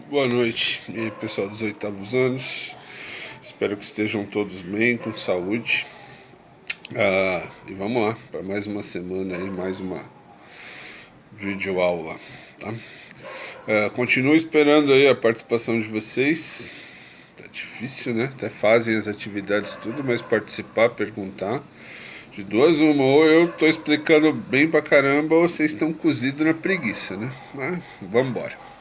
Boa noite, e aí, pessoal dos oitavos anos. Espero que estejam todos bem, com saúde. E vamos lá, para mais uma semana aí, mais uma videoaula, tá? Continuo esperando aí a participação de vocês. Tá difícil, né? Até fazem as atividades tudo, mas participar, perguntar. De duas uma, ou eu tô explicando bem pra caramba, ou vocês estão cozidos na preguiça, né? Mas vamos embora.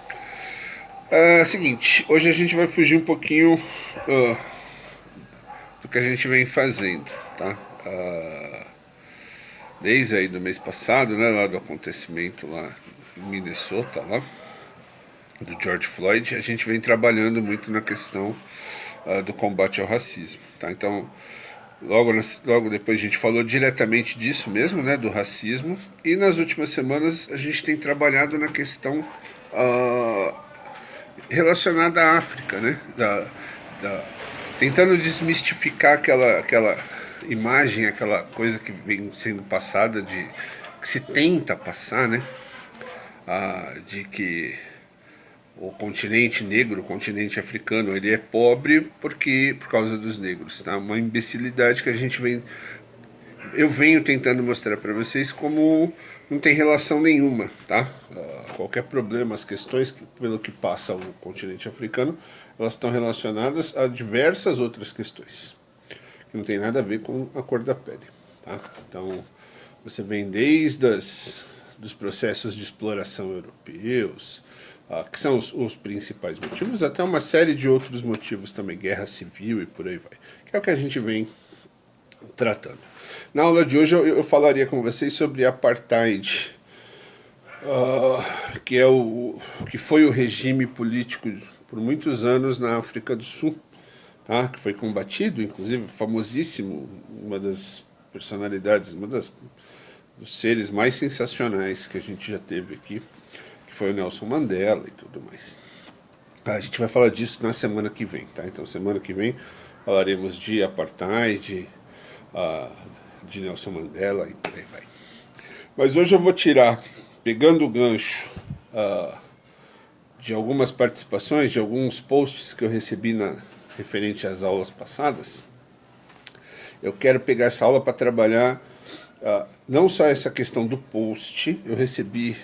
Seguinte, hoje a gente vai fugir um pouquinho do que a gente vem fazendo, tá? Desde aí do mês passado, né, lá do acontecimento lá em Minnesota, lá, do George Floyd, a gente vem trabalhando muito na questão do combate ao racismo, tá? Então, logo depois a gente falou diretamente disso mesmo, né, do racismo, e nas últimas semanas a gente tem trabalhado na questão relacionada à África, né, tentando desmistificar aquela imagem, aquela coisa que vem sendo passada, que se tenta passar, né, de que o continente negro, o continente africano, ele é pobre por causa dos negros, tá? Uma imbecilidade que eu venho tentando mostrar para vocês como não tem relação nenhuma, tá? Qualquer problema, as questões pelo que passa o continente africano, elas estão relacionadas a diversas outras questões que não tem nada a ver com a cor da pele, tá? Então, você vem desde dos processos de exploração europeus, que são os principais motivos, até uma série de outros motivos também, guerra civil e por aí vai, que é o que a gente vem tratando. Na aula de hoje eu falaria com vocês sobre apartheid, que foi o regime político por muitos anos na África do Sul, tá? Que foi combatido, inclusive famosíssimo, uma das personalidades, dos seres mais sensacionais que a gente já teve aqui, que foi o Nelson Mandela e tudo mais. A gente vai falar disso na semana que vem, tá? Então, semana que vem falaremos de apartheid, de Nelson Mandela e por aí vai. Mas hoje eu vou tirar, pegando o gancho de algumas participações, de alguns posts que eu recebi referente às aulas passadas. Eu quero pegar essa aula para trabalhar não só essa questão do post. Eu recebi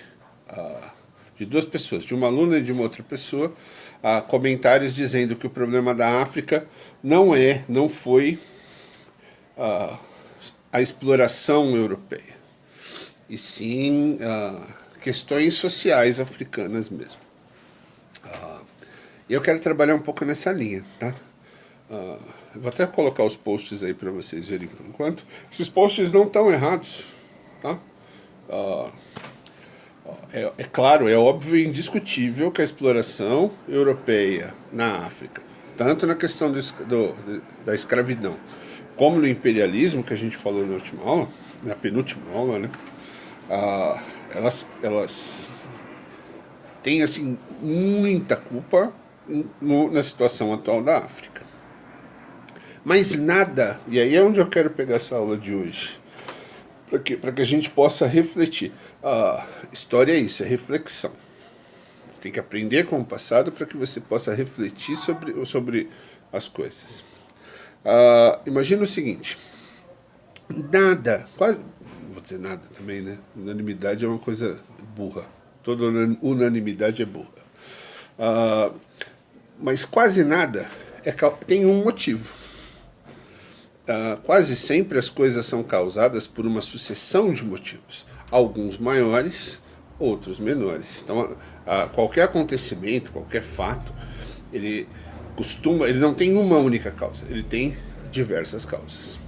de duas pessoas, de uma aluna e de uma outra pessoa, comentários dizendo que o problema da África não foi a exploração europeia, e sim questões sociais africanas mesmo. E eu quero trabalhar um pouco nessa linha, tá? Eu vou até colocar os posts aí para vocês verem por enquanto. Esses posts não estão errados, tá? É claro, é óbvio e indiscutível que a exploração europeia na África, tanto na questão da escravidão, como no imperialismo, que a gente falou na última aula, na penúltima aula, né? Elas têm, assim, muita culpa na situação atual da África. Mas nada, e aí é onde eu quero pegar essa aula de hoje, para que a gente possa refletir. A história é isso, é reflexão. Tem que aprender com o passado para que você possa refletir sobre as coisas. Imagina o seguinte: nada, quase, não vou dizer nada também, né? Unanimidade é uma coisa burra. Toda unanimidade é burra. Mas quase nada tem um motivo. Quase sempre as coisas são causadas por uma sucessão de motivos, alguns maiores, outros menores. Então, qualquer acontecimento, qualquer fato, ele não tem uma única causa, ele tem diversas causas.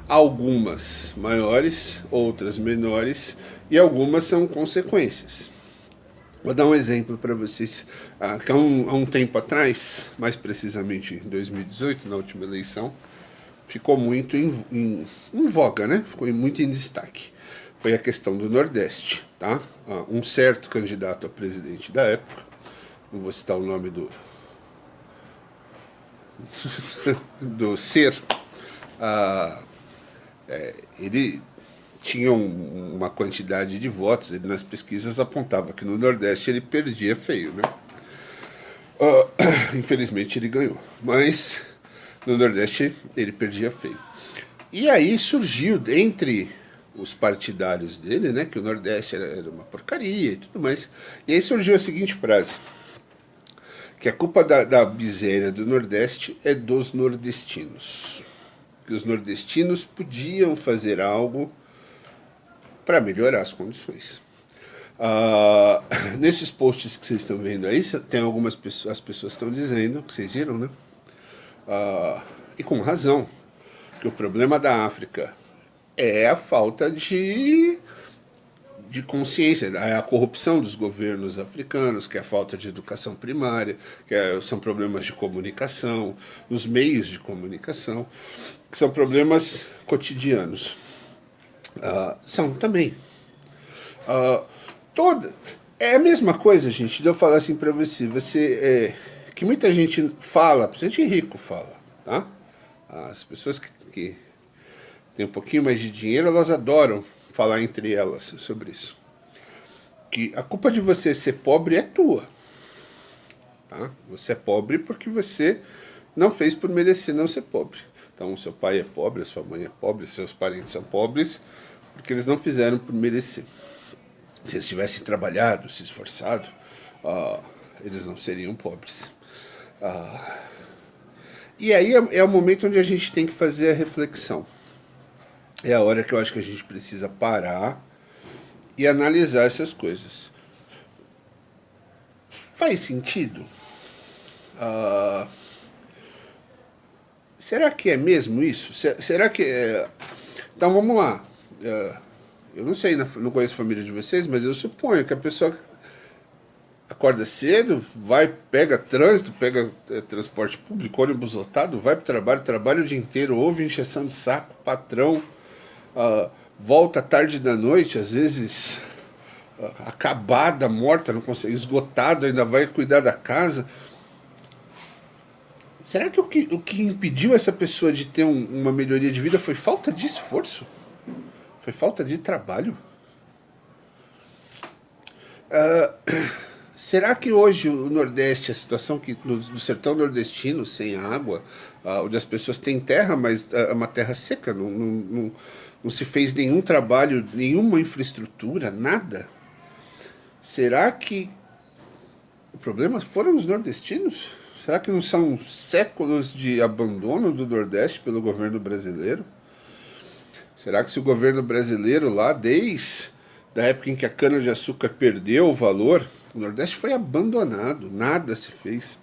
Algumas maiores, outras menores, e algumas são consequências. Vou dar um exemplo para vocês. Que há um tempo atrás, mais precisamente em 2018, na última eleição, ficou muito em voga, né? Ficou muito em destaque. Foi a questão do Nordeste, tá? Um certo candidato a presidente da época, não vou citar o nome do ser, ele tinha uma quantidade de votos, ele nas pesquisas apontava que no Nordeste ele perdia feio, né? Infelizmente ele ganhou, mas no Nordeste ele perdia feio. E aí surgiu, entre os partidários dele, né, que o Nordeste era uma porcaria e tudo mais, e aí surgiu a seguinte frase, que a culpa da miséria do Nordeste é dos nordestinos. Que os nordestinos podiam fazer algo para melhorar as condições. Nesses posts que vocês estão vendo aí, tem algumas pessoas, as pessoas estão dizendo, que vocês viram, né? E com razão, que o problema da África é a falta de consciência, é a corrupção dos governos africanos, que é a falta de educação primária, são problemas de comunicação, nos meios de comunicação, que são problemas cotidianos. São também. É a mesma coisa, gente, de eu falar assim para você, que muita gente fala, principalmente rico fala, tá? As pessoas que têm um pouquinho mais de dinheiro, elas adoram falar entre elas sobre isso. Que a culpa de você ser pobre é tua. Tá? Você é pobre porque você não fez por merecer não ser pobre. Então, seu pai é pobre, a sua mãe é pobre, seus parentes são pobres porque eles não fizeram por merecer. Se eles tivessem trabalhado, se esforçado, eles não seriam pobres. E aí é o momento onde a gente tem que fazer a reflexão. É a hora que eu acho que a gente precisa parar e analisar essas coisas. Faz sentido? Será que é mesmo isso? Será que... Então vamos lá. Eu não sei, não conheço a família de vocês, mas eu suponho que a pessoa acorda cedo, pega trânsito, pega transporte público, ônibus lotado, vai para o trabalho, trabalha o dia inteiro, ouve encheção de saco, patrão, volta tarde da noite, às vezes acabada, morta, não consegue, esgotado, ainda vai cuidar da casa. Será que o que impediu essa pessoa de ter uma melhoria de vida foi falta de esforço? Foi falta de trabalho? Será que hoje o Nordeste, a situação que no sertão nordestino, sem água, onde as pessoas têm terra, mas é uma terra seca, não se fez nenhum trabalho, nenhuma infraestrutura, nada? Será que o problema foram os nordestinos? Será que não são séculos de abandono do Nordeste pelo governo brasileiro? Será que se o governo brasileiro lá, desde a época em que a cana-de-açúcar perdeu o valor, o Nordeste foi abandonado, nada se fez.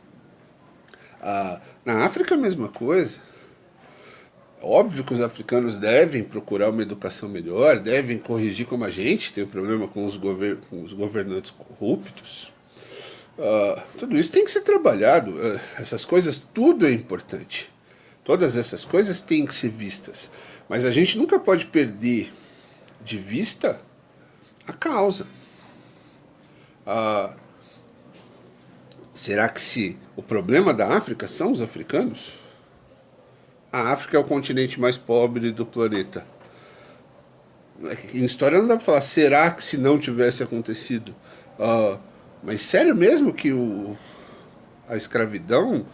Na África a mesma coisa. Óbvio que os africanos devem procurar uma educação melhor, devem corrigir como a gente tem um problema com os governantes corruptos. Tudo isso tem que ser trabalhado. Essas coisas, tudo é importante. Todas essas coisas têm que ser vistas. Mas a gente nunca pode perder de vista a causa. Será que se o problema da África são os africanos? A África é o continente mais pobre do planeta. Em história não dá para falar, será que se não tivesse acontecido? Mas sério mesmo que a escravidão,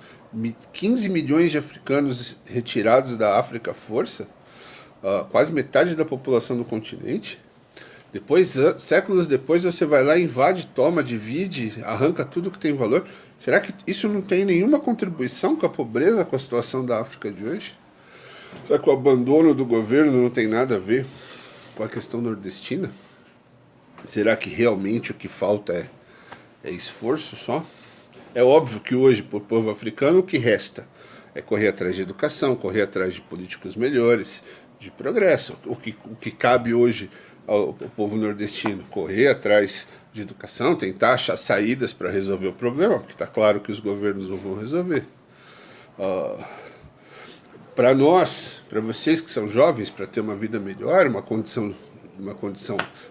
15 milhões de africanos retirados da África à força, quase metade da população do continente, depois, séculos depois, você vai lá, invade, toma, divide, arranca tudo que tem valor. Será que isso não tem nenhuma contribuição com a pobreza, com a situação da África de hoje? Será que o abandono do governo não tem nada a ver com a questão nordestina? Será que realmente o que falta é esforço só? É óbvio que hoje, para o povo africano, o que resta é correr atrás de educação, correr atrás de políticos melhores, de progresso. O que cabe hoje ao povo nordestino? Correr atrás de educação, tentar achar saídas para resolver o problema, porque está claro que os governos não vão resolver. Para nós, para vocês que são jovens, para ter uma vida melhor, uma condição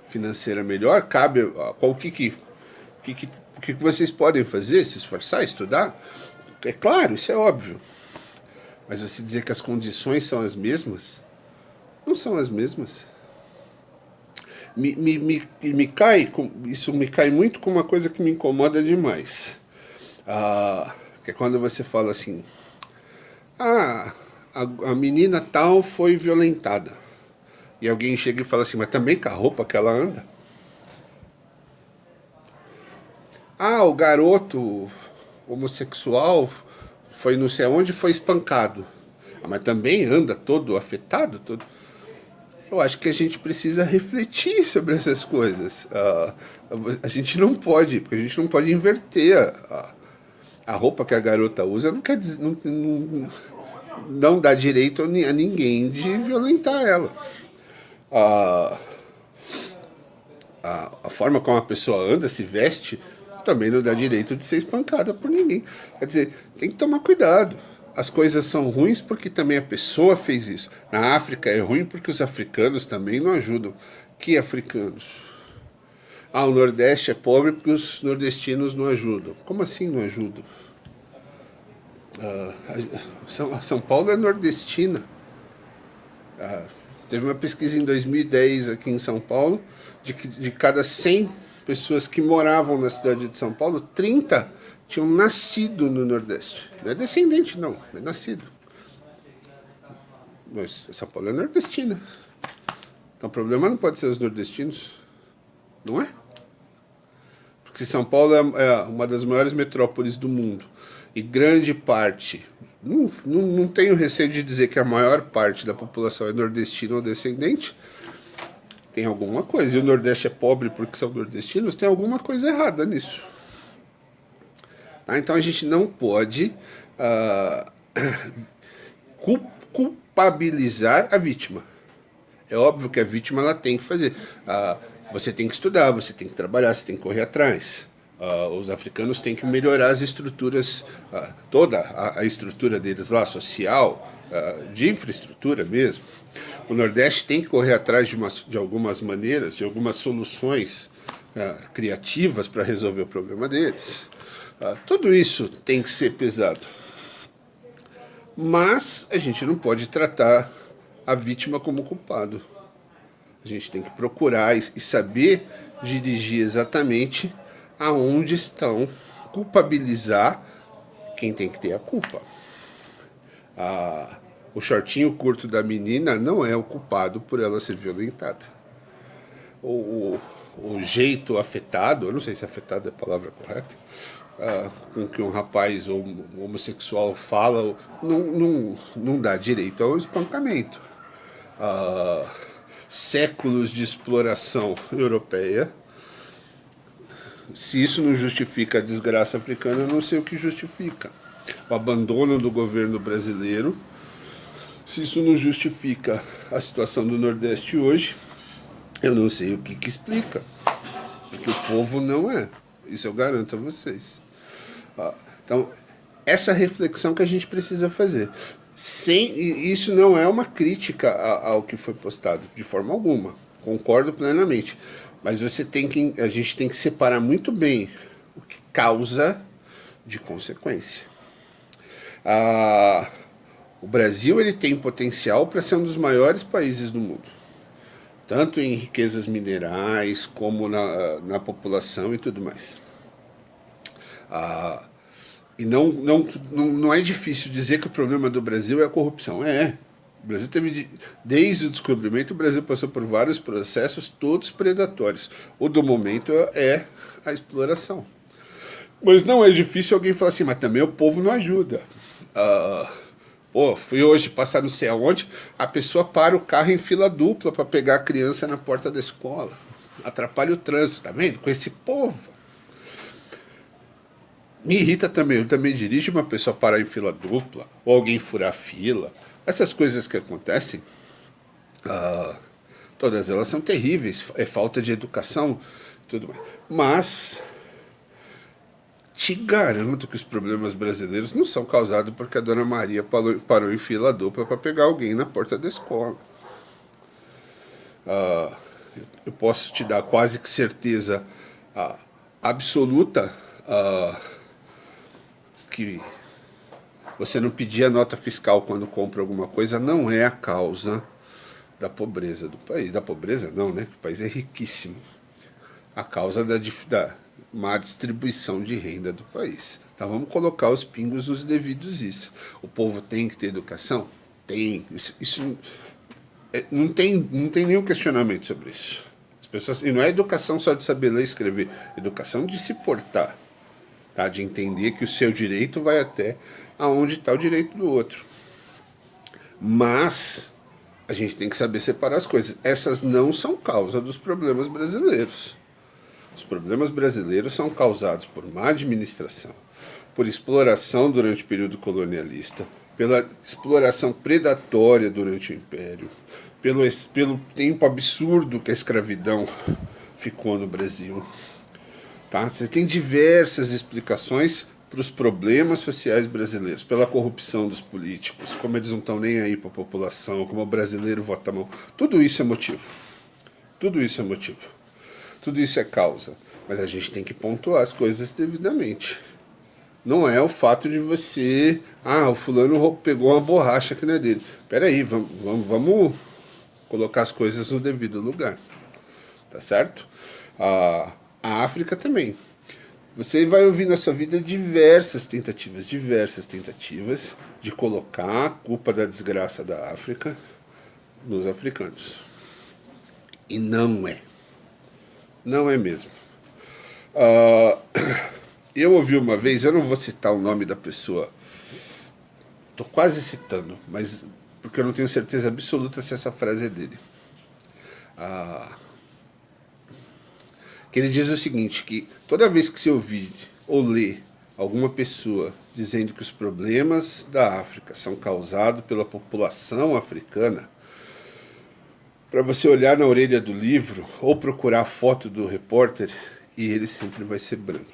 financeira melhor, cabe o que vocês podem fazer, se esforçar, estudar. É claro, isso é óbvio. Mas você dizer que as condições são as mesmas, não são as mesmas. Isso me cai muito com uma coisa que me incomoda demais. Que é quando você fala assim, ah, a menina tal foi violentada. E alguém chega e fala assim, mas também com a roupa que ela anda? Ah, o garoto homossexual foi não sei aonde, foi espancado. Ah, mas também anda todo afetado, todo. Eu acho que a gente precisa refletir sobre essas coisas. A gente não pode, porque a gente não pode inverter a roupa que a garota usa. Não quer dizer, não dá direito a ninguém de violentar ela. A, a forma como a pessoa anda, se veste, também não dá direito de ser espancada por ninguém. Quer dizer, tem que tomar cuidado. As coisas são ruins porque também a pessoa fez isso. Na África é ruim porque os africanos também não ajudam. Que africanos? Ah, o Nordeste é pobre porque os nordestinos não ajudam. Como assim não ajudam? São Paulo é nordestina. Teve uma pesquisa em 2010 aqui em São Paulo, de cada 100 pessoas que moravam na cidade de São Paulo, 30 tinham nascido no Nordeste. Não é descendente, não, é nascido. Mas São Paulo é nordestina. Então o problema não pode ser os nordestinos, não é? Porque se São Paulo é uma das maiores metrópoles do mundo e grande parte, não tenho receio de dizer que a maior parte da população é nordestina ou descendente, tem alguma coisa. E o Nordeste é pobre porque são nordestinos, tem alguma coisa errada nisso. Tá? Então a gente não pode culpabilizar a vítima. É óbvio que a vítima ela tem que fazer. Você tem que estudar, você tem que trabalhar, você tem que correr atrás. Os africanos têm que melhorar as estruturas, toda a estrutura deles lá, social, de infraestrutura mesmo. O Nordeste tem que correr atrás de algumas maneiras, de algumas soluções criativas para resolver o problema deles. Tudo isso tem que ser pesado. Mas a gente não pode tratar a vítima como culpado. A gente tem que procurar e saber dirigir exatamente aonde estão, culpabilizar quem tem que ter a culpa. O shortinho curto da menina não é o culpado por ela ser violentada. O jeito afetado, eu não sei se afetado é a palavra correta, com que um rapaz ou um homossexual fala, não dá direito ao espancamento. Séculos de exploração europeia. Se isso não justifica a desgraça africana, eu não sei o que justifica. O abandono do governo brasileiro. Se isso não justifica a situação do Nordeste hoje, eu não sei o que explica. Porque o povo não é. Isso eu garanto a vocês. Então, essa reflexão que a gente precisa fazer. Isso não é uma crítica ao que foi postado, de forma alguma. Concordo plenamente. Mas a gente tem que separar muito bem o que causa de consequência. O Brasil ele tem potencial para ser um dos maiores países do mundo. Tanto em riquezas minerais, como na população e tudo mais. E não é difícil dizer que o problema do Brasil é a corrupção. O Brasil teve, desde o descobrimento, o Brasil passou por vários processos, todos predatórios. O do momento é a exploração. Mas não é difícil alguém falar assim, mas também o povo não ajuda. Fui hoje passar não sei aonde, a pessoa para o carro em fila dupla para pegar a criança na porta da escola. Atrapalha o trânsito, tá vendo? Com esse povo. Me irrita também, eu também dirijo uma pessoa parar em fila dupla, ou alguém furar fila. Essas coisas que acontecem, todas elas são terríveis, é falta de educação e tudo mais. Mas te garanto que os problemas brasileiros não são causados porque a Dona Maria parou em fila dupla para pegar alguém na porta da escola. Eu posso te dar quase que certeza absoluta que você não pedir a nota fiscal quando compra alguma coisa não é a causa da pobreza do país. Da pobreza não, né? O país é riquíssimo. A causa má distribuição de renda do país. Então vamos colocar os pingos nos devidos is. O povo tem que ter educação? Tem. Isso não tem nenhum questionamento sobre isso. As pessoas, e não é educação só de saber ler e escrever, educação de se portar, tá? De entender que o seu direito vai até aonde está o direito do outro. Mas a gente tem que saber separar as coisas. Essas não são causa dos problemas brasileiros. Os problemas brasileiros são causados por má administração, por exploração durante o período colonialista, pela exploração predatória durante o Império, pelo tempo absurdo que a escravidão ficou no Brasil. Tá? Você tem diversas explicações para os problemas sociais brasileiros, pela corrupção dos políticos, como eles não estão nem aí para a população, como o brasileiro vota a mão. Tudo isso é motivo. Tudo isso é motivo. Tudo isso é causa. Mas a gente tem que pontuar as coisas devidamente. Não é o fato de você... Ah, o fulano pegou uma borracha que não é dele. Espera aí, vamos colocar as coisas no devido lugar. Tá certo? A África também. Você vai ouvir na sua vida diversas tentativas de colocar a culpa da desgraça da África nos africanos. E não é. Não é mesmo. Eu ouvi uma vez, eu não vou citar o nome da pessoa, estou quase citando, mas porque eu não tenho certeza absoluta se essa frase é dele. Que ele diz o seguinte, que toda vez que você ouvir ou ler alguma pessoa dizendo que os problemas da África são causados pela população africana, para você olhar na orelha do livro ou procurar a foto do repórter e ele sempre vai ser branco.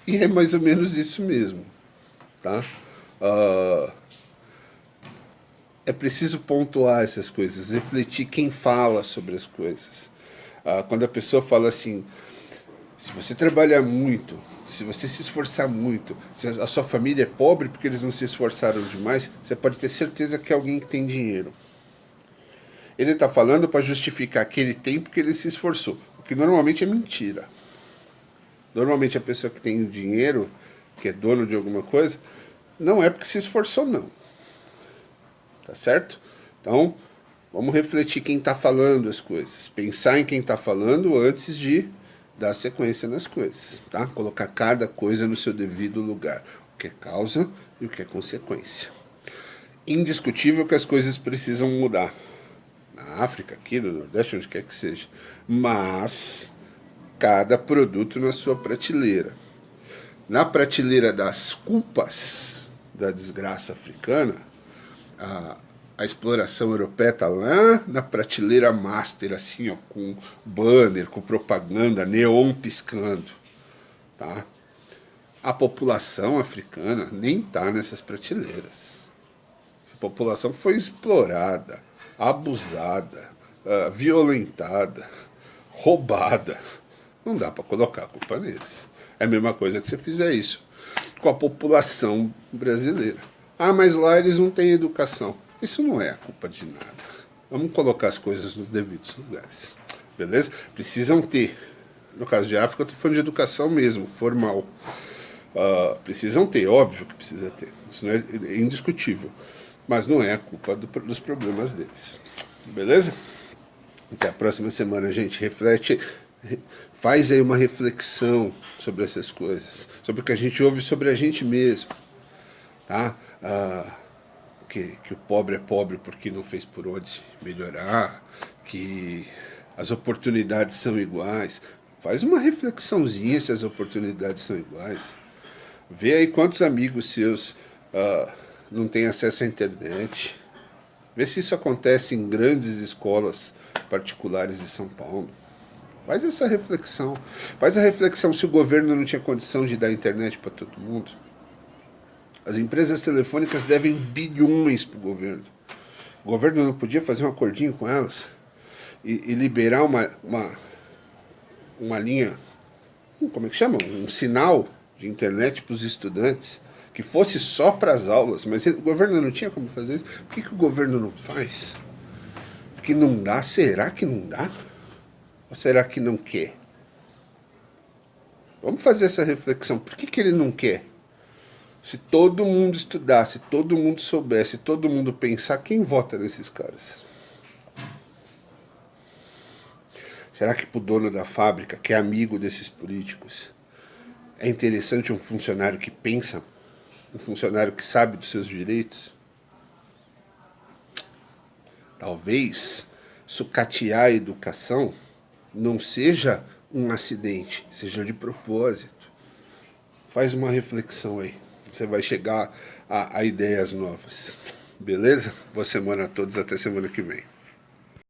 E é mais ou menos isso mesmo. Tá? É preciso pontuar essas coisas, refletir quem fala sobre as coisas. Quando a pessoa fala assim, se você trabalhar muito, se você se esforçar muito, se a sua família é pobre porque eles não se esforçaram demais, você pode ter certeza que é alguém que tem dinheiro. Ele está falando para justificar que ele tem porque ele se esforçou, o que normalmente é mentira. Normalmente a pessoa que tem dinheiro, que é dono de alguma coisa, não é porque se esforçou, não. Tá certo? Então, vamos refletir quem está falando as coisas. Pensar em quem está falando antes de dar sequência nas coisas. Tá? Colocar cada coisa no seu devido lugar. O que é causa e o que é consequência. Indiscutível que as coisas precisam mudar. Na África, aqui no Nordeste, onde quer que seja. Mas cada produto na sua prateleira. Na prateleira das culpas da desgraça africana, a exploração europeia está lá na prateleira master, assim, ó, com banner, com propaganda, neon piscando. Tá? A população africana nem está nessas prateleiras. Essa população foi explorada, abusada, violentada, roubada. Não dá para colocar a culpa neles. É a mesma coisa que você fizer isso com a população brasileira. Ah, mas lá eles não têm educação. Isso não é a culpa de nada. Vamos colocar as coisas nos devidos lugares. Beleza? Precisam ter. No caso de África, eu estou falando de educação mesmo, formal. Precisam ter, óbvio que precisa ter. Isso não é indiscutível. Mas não é a culpa dos problemas deles. Beleza? Até a próxima semana, gente. Reflete, faz aí uma reflexão sobre essas coisas. Sobre o que a gente ouve sobre a gente mesmo. Tá? Que o pobre é pobre porque não fez por onde melhorar, que as oportunidades são iguais. Faz uma reflexãozinha se as oportunidades são iguais. Vê aí quantos amigos seus não têm acesso à internet. Vê se isso acontece em grandes escolas particulares de São Paulo. Faz essa reflexão. Faz a reflexão se o governo não tinha condição de dar internet para todo mundo. As empresas telefônicas devem bilhões para o governo. O governo não podia fazer um acordinho com elas e liberar uma linha, como é que chama? Um sinal de internet para os estudantes, que fosse só para as aulas, mas o governo não tinha como fazer isso. Por que o governo não faz? Porque não dá? Será que não dá? Ou será que não quer? Vamos fazer essa reflexão. Por que ele não quer? Se todo mundo estudasse, todo mundo soubesse, todo mundo pensar, quem vota nesses caras? Será que pro dono da fábrica, que é amigo desses políticos, é interessante um funcionário que pensa? Um funcionário que sabe dos seus direitos? Talvez sucatear a educação não seja um acidente, seja de propósito. Faz uma reflexão aí. Você vai chegar a ideias novas. Beleza? Boa semana a todos, até semana que vem.